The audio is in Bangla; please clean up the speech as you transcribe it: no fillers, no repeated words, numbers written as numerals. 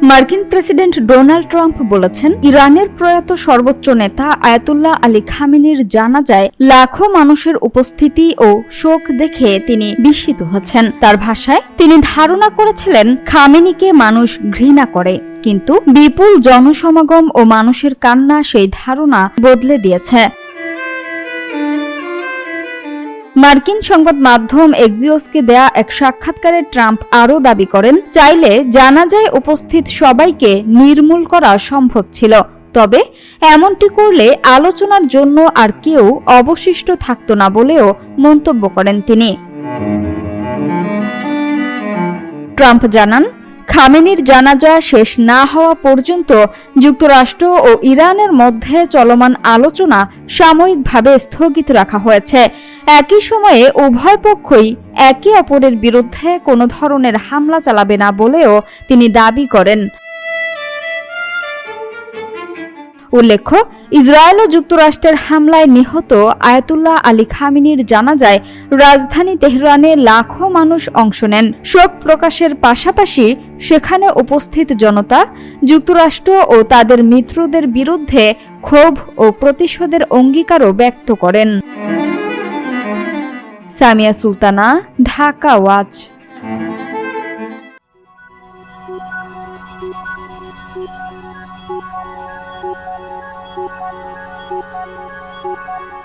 মার্কিন প্রেসিডেন্ট ডোনাল্ড ট্রাম্প বলেছেন, ইরানের প্রয়াত সর্বোচ্চ নেতা আয়াতুল্লাহ আলী খামেনির জানাজায় লাখো মানুষের উপস্থিতি ও শোক দেখে তিনি বিস্মিত হচ্ছেন। তার ভাষায়, তিনি ধারণা করেছিলেন খামেনিকে মানুষ ঘৃণা করে, কিন্তু বিপুল জনসমাগম ও মানুষের কান্না সেই ধারণা বদলে দিয়েছে। মার্কিন সংবাদ মাধ্যম এক্সিওসকে দেয়া এক সাক্ষাৎকারে ট্রাম্প আরও দাবি করেন, চাইলে জানাজায় উপস্থিত সবাইকে নির্মূল করা সম্ভব ছিল, তবে এমনটি করলে আলোচনার জন্য আর কেউ অবশিষ্ট থাকত না বলেও মন্তব্য করেন তিনি। ট্রাম্প জানান, খামেনির জানাজা শেষ না হওয়া পর্যন্ত যুক্তরাষ্ট্র ও ইরানের মধ্যে চলমান আলোচনা সাময়িকভাবে স্থগিত রাখা হয়েছে। একই সময়ে উভয় পক্ষই একে অপরের বিরুদ্ধে কোনো ধরনের হামলা চালাবে না বলেও তিনি দাবি করেন। উল্লেখ্য, ইসরায়েল ও যুক্তরাষ্ট্রের হামলায় নিহত আয়াতুল্লাহ আলী খামেনির জানাজায় রাজধানী তেহরানে লাখো মানুষ অংশ নেন। শোক প্রকাশের পাশাপাশি সেখানে উপস্থিত জনতা যুক্তরাষ্ট্র ও তাদের মিত্রদের বিরুদ্ধে ক্ষোভ ও প্রতিশোধের অঙ্গীকারও ব্যক্ত করেন। Samia Sultana, Dhaka watch. Thank you.